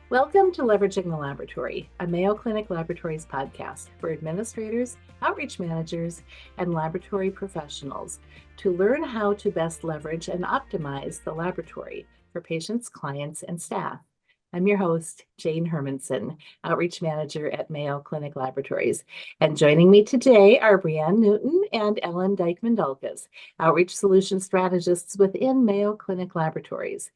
Welcome to Leveraging the Laboratory, a Mayo Clinic Laboratories podcast for administrators, outreach managers, and laboratory professionals to learn how to best leverage and optimize the laboratory for patients, clients, and staff. I'm your host, Jane Hermansen, Outreach Manager at Mayo Clinic Laboratories. And joining me today are Brianne Newton and Ellen Dijkman Dulkes, Outreach Solution Strategists within Mayo Clinic Laboratories.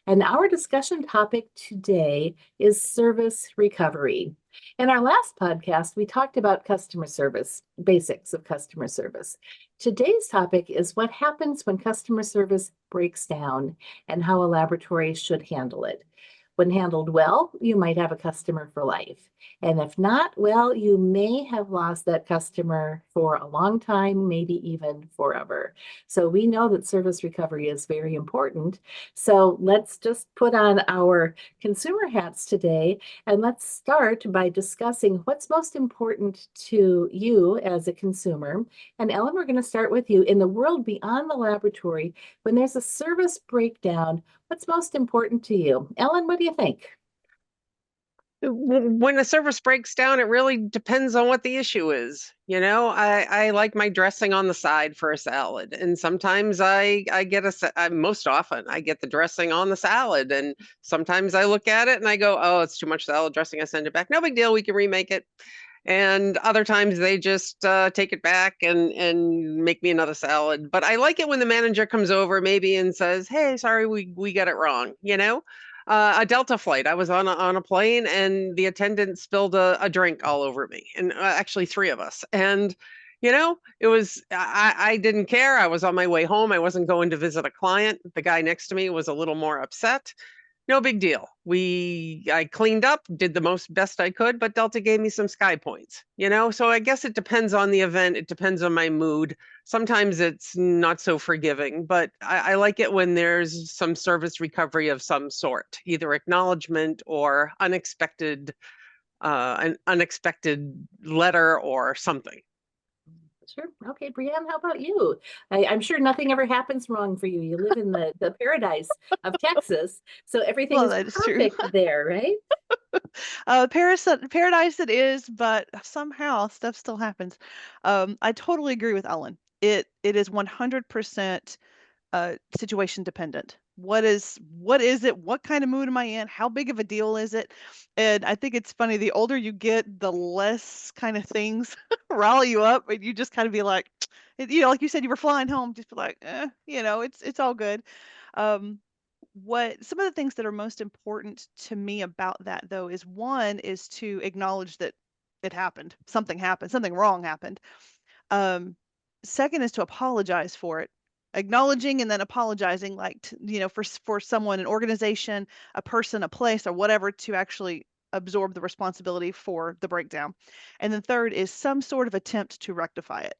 And our discussion topic today is service recovery. In our last podcast, we talked about customer service, basics of customer service. Today's topic is what happens when customer service breaks down and how a laboratory should handle it. When handled well, you might have a customer for life. And if not, well, you may have lost that customer for a long time, maybe even forever. So we know that service recovery is very important. So let's just put on our consumer hats today and let's start by discussing what's most important to you as a consumer. And Ellen, we're going to start with you. In the world beyond the laboratory, when there's a service breakdown, what's most important to you? Ellen, what do you think? When a service breaks down, it really depends on what the issue is. I like my dressing on the side for a salad. And sometimes I get most often I get the dressing on the salad. And sometimes I look at it and I go, oh, it's too much salad dressing. I send it back. No big deal. We can remake it. And other times they just take it back and make me another salad. But I like it when the manager comes over maybe and says, hey, sorry, we got it wrong. A Delta flight. I was on a plane and the attendant spilled a drink all over me, and actually three of us. And it was I didn't care. I was on my way home. I wasn't going to visit a client. The guy next to me was a little more upset. No big deal. I cleaned up, did the best I could, but Delta gave me some sky points. So I guess it depends on the event. It depends on my mood. Sometimes it's not so forgiving, but I like it when there's some service recovery of some sort, either acknowledgement or an unexpected letter or something. Sure. Okay, Brianne, how about you? I'm sure nothing ever happens wrong for you. You live in the paradise of Texas, so everything Well, is that is true. perfect there, right? Paradise it is, but somehow stuff still happens. I totally agree with Ellen. It is 100% situation dependent. What is it? What kind of mood am I in? How big of a deal is it? And I think it's funny, the older you get, the less kind of things rile you up, and you just kind of be like, like you said, you were flying home, just be like, it's all good. Um, what some of the things that are most important to me about that though is one is to acknowledge that happened, something wrong happened. um Second is to apologize for it, acknowledging and then apologizing, like for someone, an organization, a person, a place, or whatever, to actually absorb the responsibility for the breakdown. And then third is some sort of attempt to rectify it.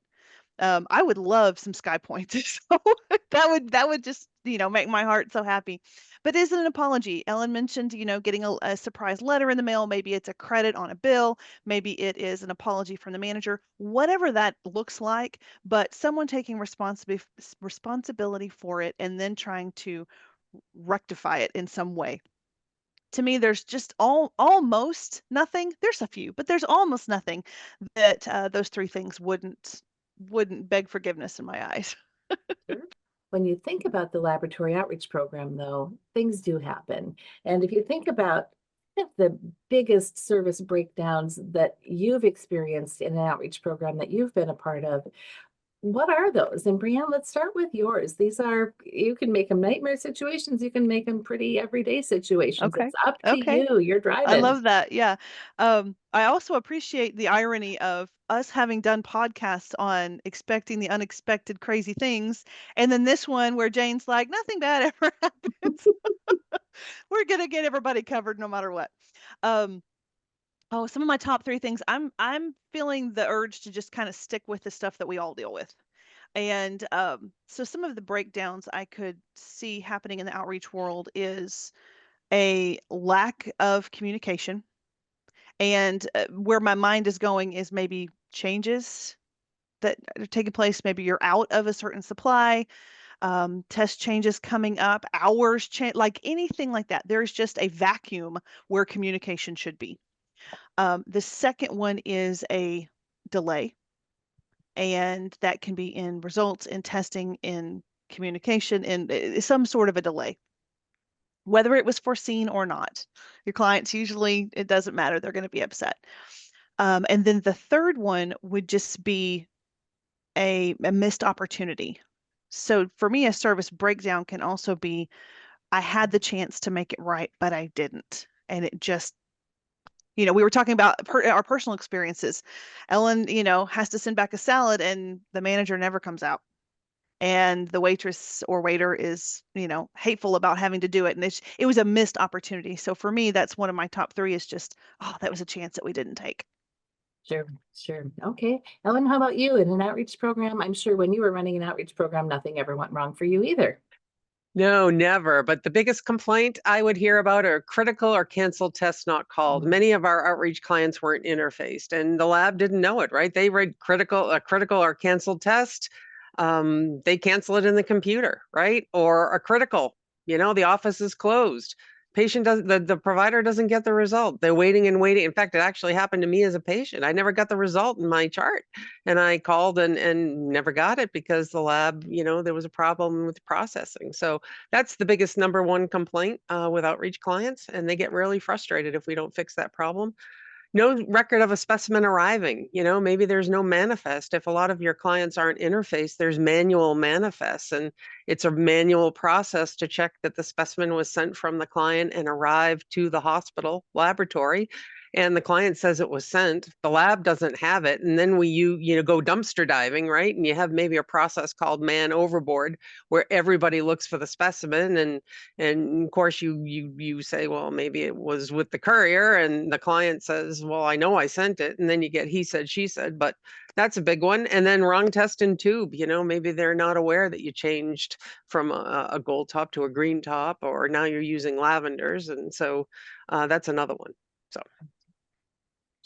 I would love some sky points. So that would just, make my heart so happy. But is it an apology? Ellen mentioned, getting a surprise letter in the mail. Maybe it's a credit on a bill. Maybe it is an apology from the manager. Whatever that looks like, but someone taking responsibility for it and then trying to rectify it in some way. To me, there's just almost nothing. There's a few, but there's almost nothing that those three things wouldn't beg forgiveness in my eyes. Sure. When you think about the laboratory outreach program, though, things do happen. And if you think about the biggest service breakdowns that you've experienced in an outreach program that you've been a part of, what are those? And Brianne, let's start with yours. You can make them nightmare situations, you can make them pretty everyday situations. Okay. It's up to Okay. you. You're I driving. love that. Yeah. I also appreciate the irony of us having done podcasts on expecting the unexpected crazy things. And then this one where Jane's like, nothing bad ever happens. We're gonna get everybody covered no matter what. Um, oh, some of my top three things. I'm feeling the urge to just kind of stick with the stuff that we all deal with. And so some of the breakdowns I could see happening in the outreach world is a lack of communication. And where my mind is going is maybe changes that are taking place. Maybe you're out of a certain supply. test changes coming up, hours change, like anything like that. There's just a vacuum where communication should be. The second one is a delay, and that can be in results, in testing, in communication, in some sort of a delay, whether it was foreseen or not. Your clients, usually it doesn't matter, they're going to be upset. And then the third one would just be a missed opportunity. So for me, a service breakdown can also be, I had the chance to make it right, but I didn't. And it just, we were talking about our personal experiences. Ellen, has to send back a salad and the manager never comes out. And the waitress or waiter is, hateful about having to do it. And it was a missed opportunity. So for me, that's one of my top three, is just, oh, that was a chance that we didn't take. Sure, sure. Okay. Ellen, how about you in an outreach program? I'm sure when you were running an outreach program, nothing ever went wrong for you either. No, never. But the biggest complaint I would hear about are critical or canceled tests not called. Many of our outreach clients weren't interfaced, and the lab didn't know it, right? They read a critical or canceled test. They cancel it in the computer, right? Or a critical, the office is closed. Patient does the provider doesn't get the result. They're waiting and waiting. In fact, it actually happened to me as a patient. I never got the result in my chart. And I called and never got it because the lab, there was a problem with processing. So that's the biggest number one complaint with outreach clients. And they get really frustrated if we don't fix that problem. No record of a specimen arriving. Maybe there's no manifest. If a lot of your clients aren't interfaced, there's manual manifests, and it's a manual process to check that the specimen was sent from the client and arrived to the hospital laboratory. And the client says it was sent, the lab doesn't have it, and then you go dumpster diving, right? And you have maybe a process called man overboard, where everybody looks for the specimen, and of course you say, well, maybe it was with the courier, and the client says, well, I know I sent it, and then you get he said, she said. But that's a big one. And then wrong test and tube, maybe they're not aware that you changed from a gold top to a green top, or now you're using lavenders, and so that's another one. So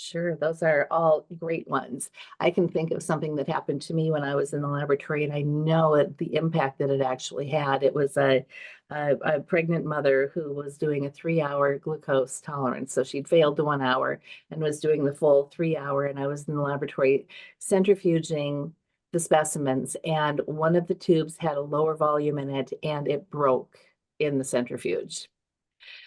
Sure, those are all great ones. I can think of something that happened to me when I was in the laboratory, and I know the impact that it actually had. It was a pregnant mother who was doing a 3-hour glucose tolerance. So she'd failed the 1 hour and was doing the full 3 hour. And I was in the laboratory centrifuging the specimens, and one of the tubes had a lower volume in it, and it broke in the centrifuge.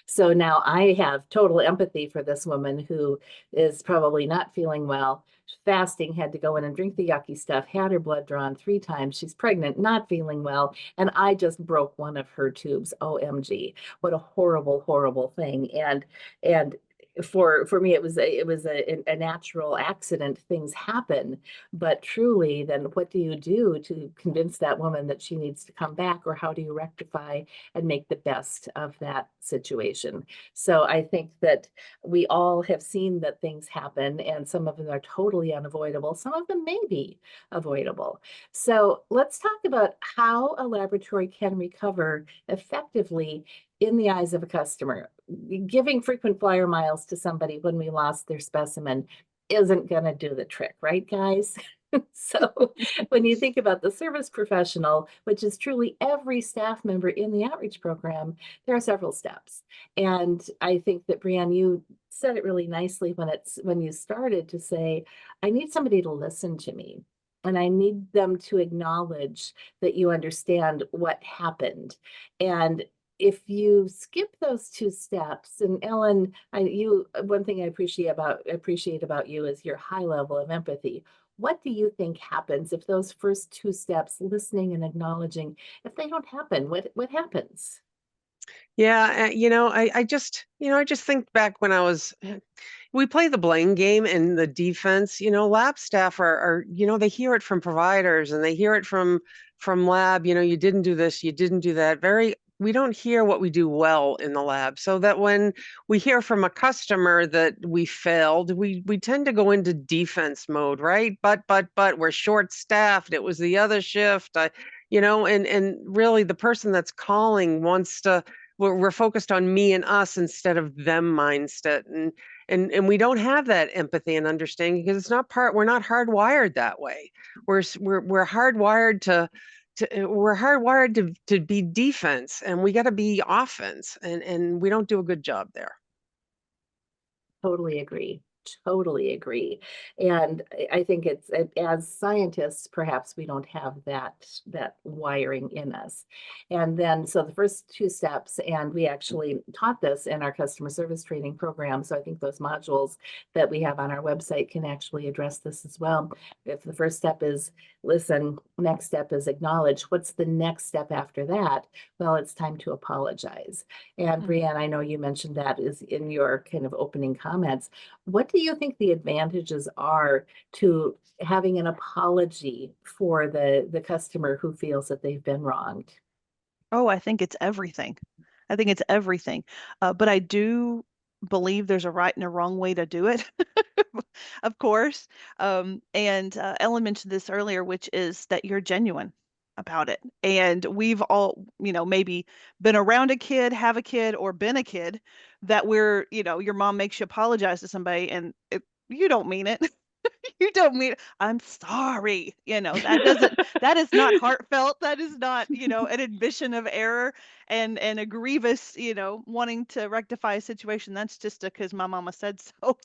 So now I have total empathy for this woman who is probably not feeling well, fasting, had to go in and drink the yucky stuff, had her blood drawn 3 times. She's pregnant, not feeling well. And I just broke one of her tubes. OMG. What a horrible, horrible thing. And for me, it was a natural accident. Things happen, but truly, then what do you do to convince that woman that she needs to come back, or how do you rectify and make the best of that situation? So I think that we all have seen that things happen, and some of them are totally unavoidable. Some of them may be avoidable. So let's talk about how a laboratory can recover effectively in the eyes of a customer. Giving frequent flyer miles to somebody when we lost their specimen isn't going to do the trick, right, guys? So when you think about the service professional, which is truly every staff member in the outreach program, there are several steps. And I think that, Brianne, you said it really nicely when you started to say, I need somebody to listen to me. And I need them to acknowledge that you understand what happened. And if you skip those 2 steps, and Ellen, one thing I appreciate about you is your high level of empathy. What do you think happens if those first 2 steps, listening and acknowledging, if they don't happen? What happens? yeah, I just think back when we play the blame game in the defense. Lab staff are they hear it from providers, and they hear it from lab. You didn't do this, you didn't do that. We don't hear what we do well in the lab, so that when we hear from a customer that we failed, we tend to go into defense mode, right? But we're short staffed. It was the other shift. And really the person that's calling wants to. We're focused on me and us instead of them mindset, and we don't have that empathy and understanding because we're not hardwired that way. We're hardwired we're hardwired to be defense, and we got to be offense, and we don't do a good job there. Totally agree. Totally agree. And I think it's, as scientists, perhaps we don't have that wiring in us. And then, so the first two steps, and we actually taught this in our customer service training program. So I think those modules that we have on our website can actually address this as well. If the first step is listen, next step is acknowledge. What's the next step after that? Well, it's time to apologize. And Brianne, I know you mentioned that is in your kind of opening comments. What do you think the advantages are to having an apology for the customer who feels that they've been wronged? Oh, I think it's everything. I think it's everything. But I do believe there's a right and a wrong way to do it, of course. And Ellen mentioned this earlier, which is that you're genuine about it. And we've all, maybe been around a kid, have a kid, or been a kid that your mom makes you apologize to somebody and you don't mean it. You don't mean I'm sorry. That is not heartfelt. That is not, an admission of error and a grievous, wanting to rectify a situation. That's just because my mama said so.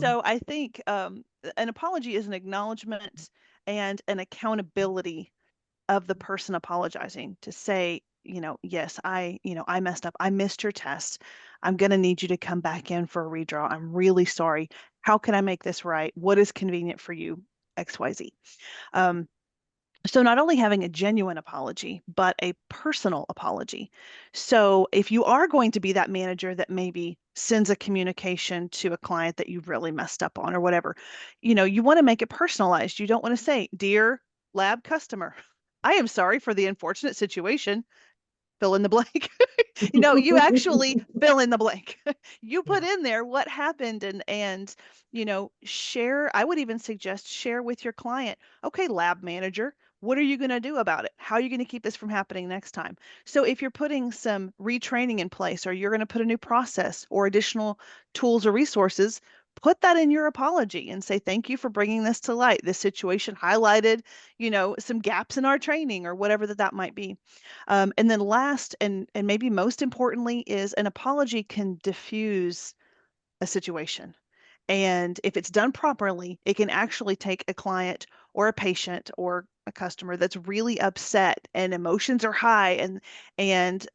So I think an apology is an acknowledgement and an accountability of the person apologizing to say, yes, I messed up. I missed your test. I'm going to need you to come back in for a redraw. I'm really sorry. How can I make this right? What is convenient for you? XYZ. So not only having a genuine apology, but a personal apology. So if you are going to be that manager that maybe sends a communication to a client that you really messed up on or whatever, you want to make it personalized. You don't want to say, "Dear lab customer, I am sorry for the unfortunate situation. Fill in the blank." You actually fill in the blank. You put in there what happened and share. I would even suggest share with your client. Okay, lab manager, what are you going to do about it? How are you going to keep this from happening next time? So if you're putting some retraining in place or you're going to put a new process or additional tools or resources, put that in your apology and say, thank you for bringing this to light. This situation highlighted, some gaps in our training or whatever that might be. And then last and maybe most importantly is an apology can diffuse a situation. And if it's done properly, it can actually take a client or a patient or a customer that's really upset and emotions are high and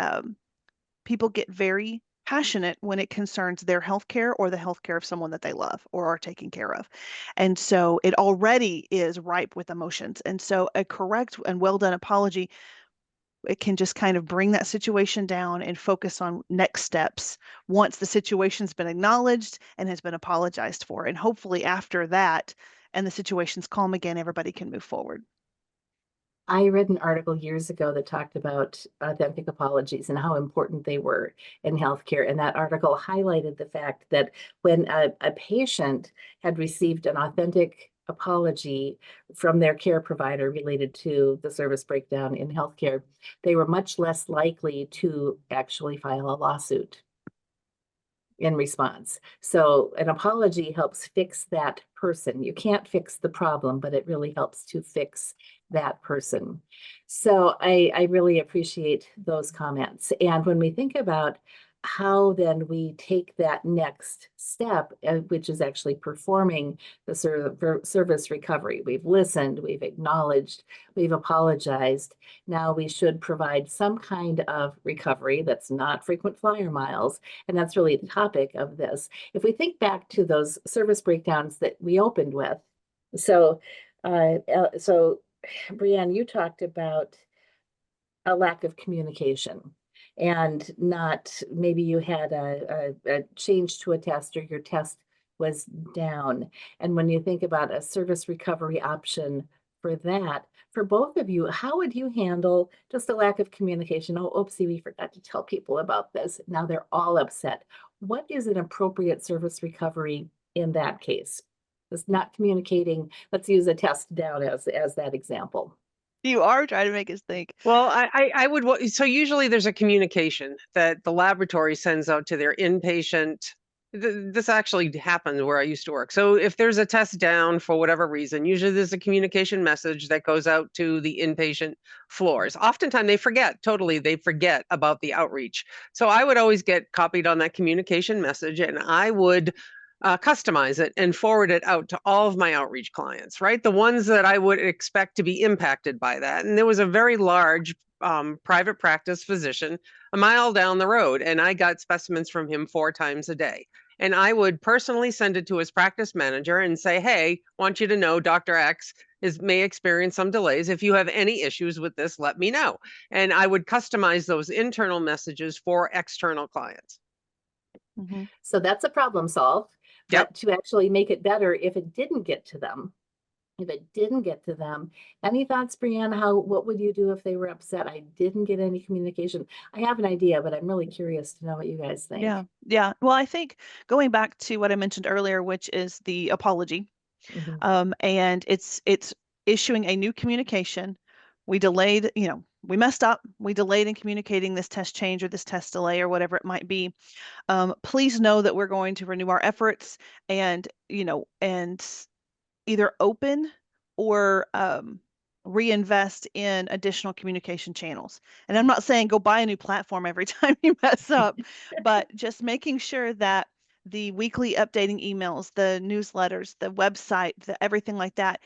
people get very passionate when it concerns their healthcare or the healthcare of someone that they love or are taking care of. And so it already is ripe with emotions. And so a correct and well done apology, it can just kind of bring that situation down and focus on next steps once the situation's been acknowledged and has been apologized for. And hopefully after that and the situation's calm again, everybody can move forward. I read an article years ago that talked about authentic apologies and how important they were in healthcare. And that article highlighted the fact that when a patient had received an authentic apology from their care provider related to the service breakdown in healthcare, they were much less likely to actually file a lawsuit in response. So an apology helps fix that person. You can't fix the problem, but it really helps to fix that person. So I really appreciate those comments. And when we think about how then we take that next step, which is actually performing the service recovery. We've listened, we've acknowledged, we've apologized. Now we should provide some kind of recovery that's not frequent flyer miles. And that's really the topic of this. If we think back to those service breakdowns that we opened with, so Brianne, you talked about a lack of communication and not, maybe you had a change to a test or your test was down. And when you think about a service recovery option for that, for both of you, how would you handle just a lack of communication? Oh, oopsie, we forgot to tell people about this. Now they're all upset. What is an appropriate service recovery in that case? It's not communicating. Let's use a test down as that example. You are trying to make us think. Well, I would, so usually there's a communication that the laboratory sends out to their inpatient This actually happened where I used to work. So if there's a test down for whatever reason, usually there's a communication message that goes out to the inpatient floors. Oftentimes they forget, totally, they forget about the outreach. So I would always get copied on that communication message, and I would customize it and forward it out to all of my outreach clients, right? The ones that I would expect to be impacted by that. And there was a very large private practice physician a mile down the road, and I got specimens from him 4 times a day. And I would personally send it to his practice manager and say, hey, want you to know Dr. X may experience some delays. If you have any issues with this, let me know. And I would customize those internal messages for external clients. Mm-hmm. So that's a problem solved. Yep. But to actually make it better, if it didn't get to them, any thoughts, Brianne? What would you do if they were upset? I didn't get any communication. I have an idea, but I'm really curious to know what you guys think. Yeah. Well, I think going back to what I mentioned earlier, which is the apology, and it's issuing a new communication. We delayed, we messed up. We delayed in communicating this test change or this test delay or whatever it might be. Please know that we're going to renew our efforts and either open or reinvest in additional communication channels. And I'm not saying go buy a new platform every time you mess up, but just making sure that the weekly updating emails, the newsletters, the website, everything like that,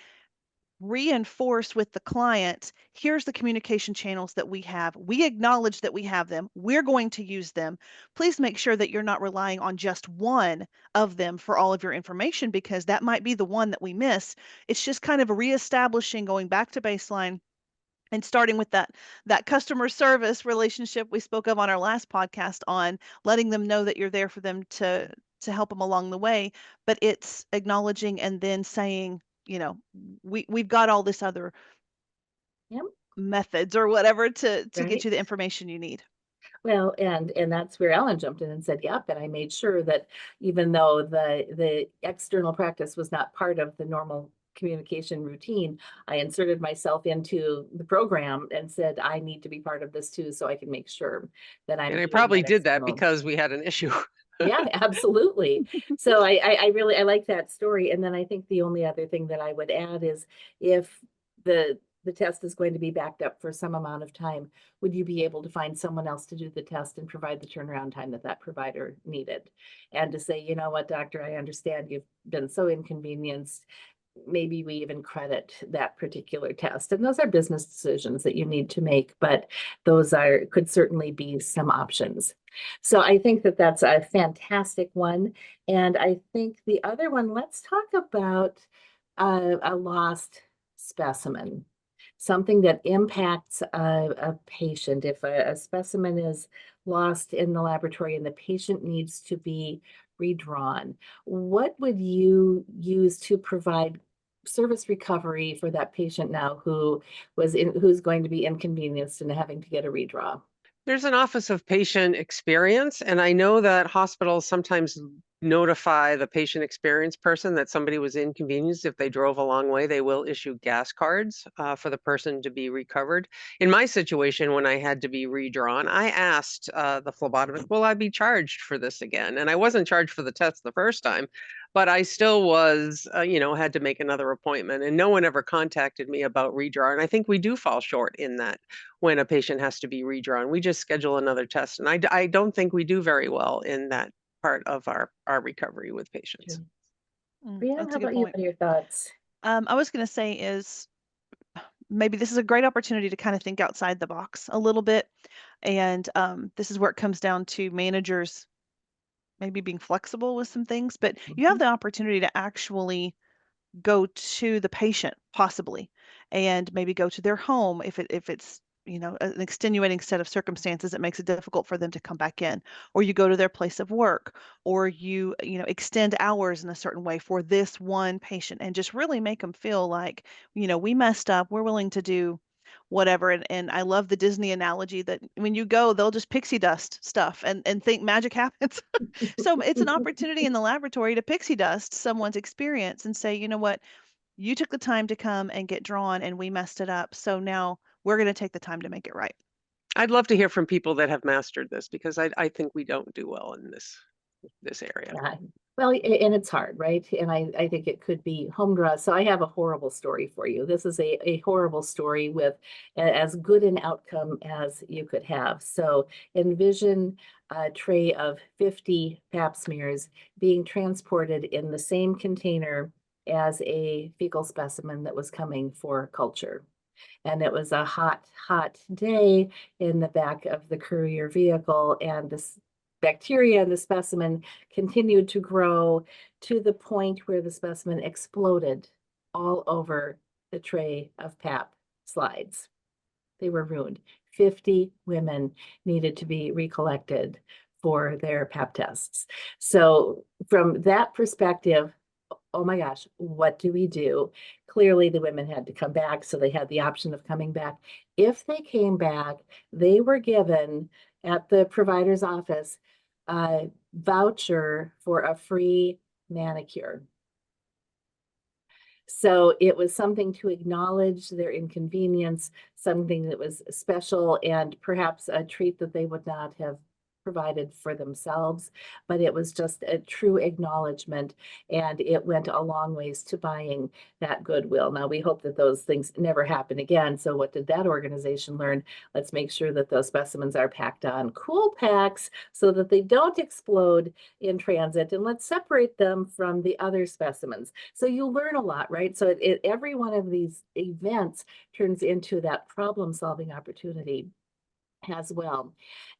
reinforce with the client, here's the communication channels that we have. We acknowledge that we have them. We're going to use them. Please make sure that you're not relying on just one of them for all of your information, because that might be the one that we miss. It's just kind of reestablishing, going back to baseline and starting with that customer service relationship we spoke of on our last podcast, on letting them know that you're there for them to help them along the way. But it's acknowledging and then saying, we've got all this other methods or whatever to get you the information you need. Well, and that's where Ellen jumped in and said, yep. And I made sure that even though the external practice was not part of the normal communication routine, I inserted myself into the program and said, I need to be part of this too, so I can make sure that I'm. And I probably did that because we had an issue. Yeah, absolutely. So I really like that story. And then I think the only other thing that I would add is, if the test is going to be backed up for some amount of time, would you be able to find someone else to do the test and provide the turnaround time that provider needed? And to say, you know what, doctor, I understand you've been so inconvenienced. Maybe we even credit that particular test. And those are business decisions that you need to make, but those could certainly be some options. So I think that's a fantastic one. And I think the other one, let's talk about a lost specimen, something that impacts a patient. If a specimen is lost in the laboratory and the patient needs to be redrawn, what would you use to provide service recovery for that patient now who's going to be inconvenienced and having to get a redraw? There's an Office of Patient Experience, and I know that hospitals sometimes notify the patient experience person that somebody was inconvenienced. If they drove a long way, they will issue gas cards for the person to be recovered. In my situation, when I had to be redrawn, I asked the phlebotomist, will I be charged for this again? And I wasn't charged for the test the first time, but I still was, had to make another appointment, and no one ever contacted me about redraw. And I think we do fall short in that when a patient has to be redrawn. We just schedule another test. And I don't think we do very well in that part of our recovery with patients. Brianne, how about you? What are your thoughts? I was going to say is, maybe this is a great opportunity to kind of think outside the box a little bit. And this is where it comes down to managers maybe being flexible with some things, but you have the opportunity to actually go to the patient possibly, and maybe go to their home if it's an extenuating set of circumstances that makes it difficult for them to come back in, or you go to their place of work, or you extend hours in a certain way for this one patient, and just really make them feel like, we messed up, we're willing to do whatever. And I love the Disney analogy that when you go, they'll just pixie dust stuff and think magic happens. So it's an opportunity in the laboratory to pixie dust someone's experience and say, you know what, you took the time to come and get drawn and we messed it up. So now we're going to take the time to make it right. I'd love to hear from people that have mastered this, because I think we don't do well in this. this area. Yeah. Well, and it's hard, right? And I think it could be home draw. So I have a horrible story for you. This is a horrible story with as good an outcome as you could have. So envision a tray of 50 pap smears being transported in the same container as a fecal specimen that was coming for culture. And it was a hot, hot day in the back of the courier vehicle, and this bacteria in the specimen continued to grow to the point where the specimen exploded all over the tray of pap slides. They were ruined. 50 women needed to be recollected for their pap tests. So from that perspective, oh my gosh, what do we do? Clearly, the women had to come back, so they had the option of coming back. If they came back, they were given at the provider's office a voucher for a free manicure. So it was something to acknowledge their inconvenience, something that was special, and perhaps a treat that they would not have provided for themselves, but it was just a true acknowledgement, and it went a long ways to buying that goodwill. Now, we hope that those things never happen again. So what did that organization learn? Let's make sure that those specimens are packed on cool packs so that they don't explode in transit, and let's separate them from the other specimens. So you learn a lot, right? So every one of these events turns into that problem-solving opportunity as well.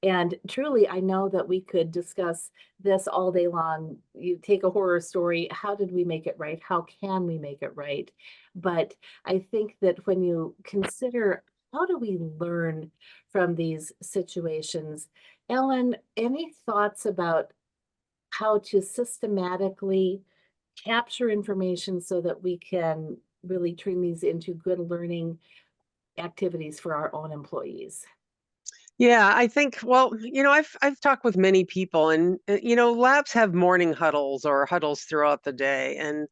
And truly, I know that we could discuss this all day long. You take a horror story, how did we make it right? How can we make it right? But I think that when you consider how do we learn from these situations, Ellen, any thoughts about how to systematically capture information so that we can really turn these into good learning activities for our own employees? Yeah, I think, well, I've talked with many people, and labs have morning huddles or huddles throughout the day, and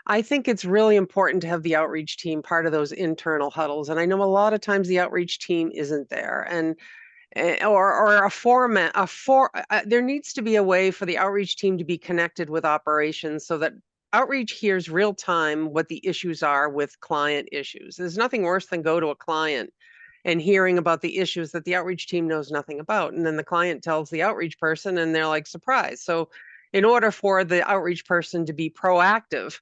I think it's really important to have the outreach team part of those internal huddles. And I know a lot of times the outreach team isn't there, and or a format, there needs to be a way for the outreach team to be connected with operations so that outreach hears real time what the issues are with client issues. There's nothing worse than go to a client and hearing about the issues that the outreach team knows nothing about. And then the client tells the outreach person and they're like surprised. So in order for the outreach person to be proactive,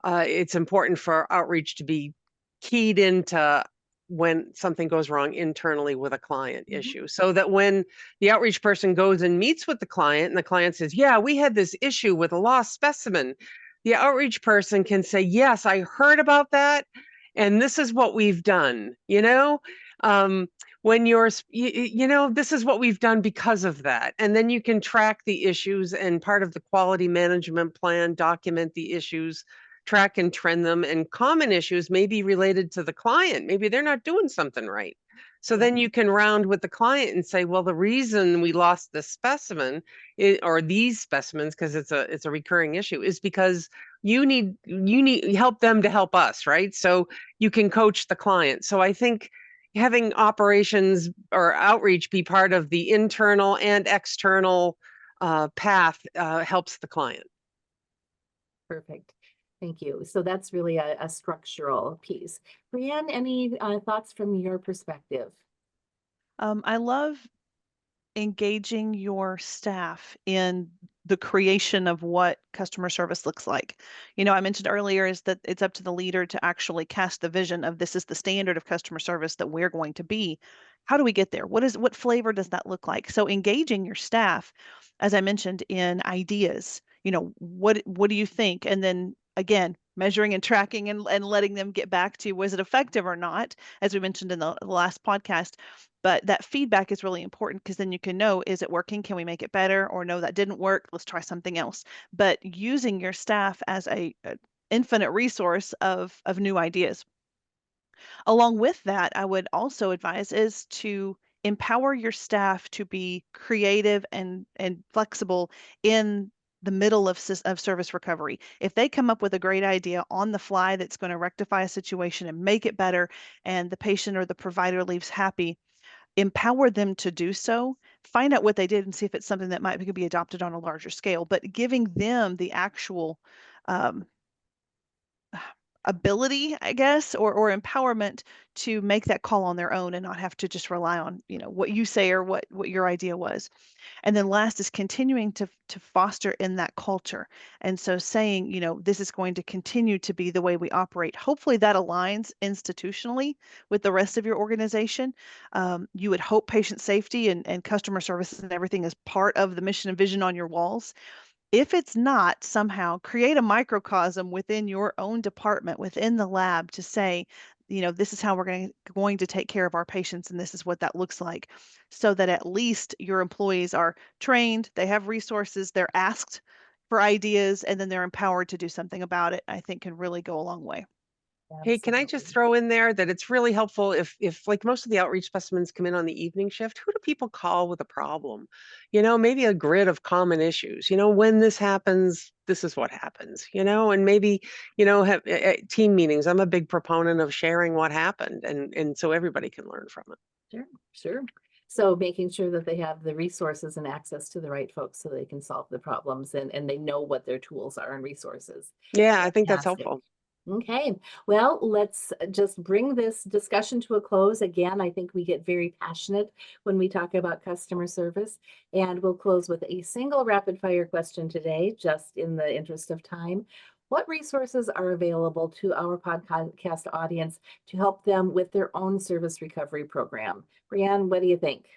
it's important for outreach to be keyed into when something goes wrong internally with a client issue, so that when the outreach person goes and meets with the client and the client says, yeah, we had this issue with a lost specimen, the outreach person can say, yes, I heard about that, and this is what we've done. Um, when this is what we've done because of that. And then you can track the issues, and part of the quality management plan, document the issues, track and trend them. And common issues may be related to the client. Maybe they're not doing something right. So then you can round with the client and say, well, the reason we lost this specimen or these specimens, because it's a recurring issue, is because you need help them to help us, right? So you can coach the client. So I think having operations or outreach be part of the internal and external path helps the client. Perfect. Thank you. So that's really a structural piece. Brianne, any thoughts from your perspective? I love engaging your staff in the creation of what customer service looks like. I mentioned earlier is that it's up to the leader to actually cast the vision of this is the standard of customer service that we're going to be. How do we get there? What flavor does that look like? So engaging your staff, as I mentioned, in ideas, what do you think? And then again, measuring and tracking and letting them get back to was it effective or not, as we mentioned in the last podcast. But that feedback is really important because then you can know, is it working? Can we make it better? Or no, that didn't work. Let's try something else. But using your staff as a infinite resource of new ideas. Along with that, I would also advise is to empower your staff to be creative and flexible in the middle of service recovery. If they come up with a great idea on the fly that's going to rectify a situation and make it better, and the patient or the provider leaves happy, empower them to do so, find out what they did and see if it's something that could be adopted on a larger scale, but giving them the actual ability, I guess, or empowerment to make that call on their own and not have to just rely on, what you say or what your idea was. And then last is continuing to foster in that culture. And so saying, this is going to continue to be the way we operate. Hopefully that aligns institutionally with the rest of your organization. You would hope patient safety and customer services and everything is part of the mission and vision on your walls. If it's not, somehow create a microcosm within your own department, within the lab, to say, this is how we're going to take care of our patients, and this is what that looks like, so that at least your employees are trained, they have resources, they're asked for ideas, and then they're empowered to do something about it. I think can really go a long way. Hey, can I just throw in there that it's really helpful if like most of the outreach specimens come in on the evening shift, who do people call with a problem? Maybe a grid of common issues. When this happens, this is what happens, and maybe, have team meetings. I'm a big proponent of sharing what happened and so everybody can learn from it. Sure. So making sure that they have the resources and access to the right folks so they can solve the problems and they know what their tools are and resources. Yeah, I think that's Fantastic. helpful. Okay, well, let's just bring this discussion to a close. Again, I think we get very passionate when we talk about customer service, and we'll close with a single rapid fire question today, just in the interest of time. What resources are available to our podcast audience to help them with their own service recovery program? Brianne, what do you think?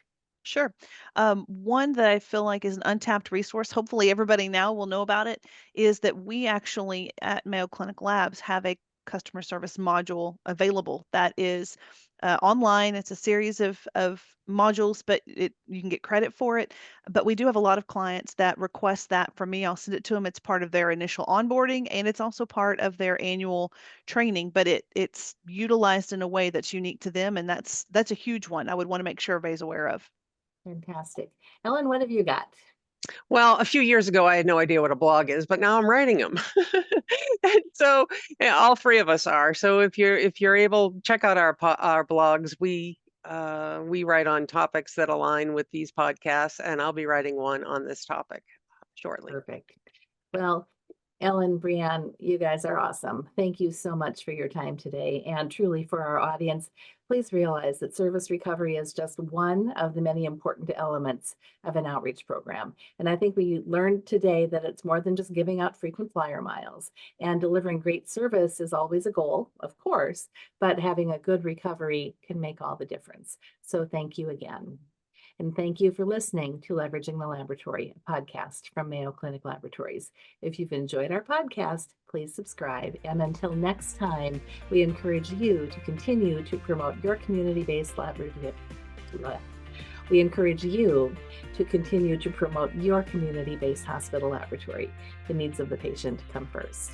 Sure. One that I feel like is an untapped resource, hopefully everybody now will know about it, is that we actually at Mayo Clinic Labs have a customer service module available that is online. It's a series of modules, but you can get credit for it. But we do have a lot of clients that request that from me. I'll send it to them. It's part of their initial onboarding, and it's also part of their annual training, but it's utilized in a way that's unique to them, and that's a huge one I would want to make sure everybody's aware of. Fantastic. Ellen, what have you got? Well, a few years ago, I had no idea what a blog is, but now I'm writing them. And so all three of us are. So if you're able, check out our blogs. We write on topics that align with these podcasts, and I'll be writing one on this topic shortly. Perfect. Well, Ellen, Brianne, you guys are awesome. Thank you so much for your time today. And truly for our audience, please realize that service recovery is just one of the many important elements of an outreach program. And I think we learned today that it's more than just giving out frequent flyer miles. And delivering great service is always a goal, of course, but having a good recovery can make all the difference. So thank you again. And thank you for listening to Leveraging the Laboratory, a podcast from Mayo Clinic Laboratories. If you've enjoyed our podcast, please subscribe. And until next time, we encourage you to continue to promote your community-based laboratory. We encourage you to continue to promote your community-based hospital laboratory. The needs of the patient come first.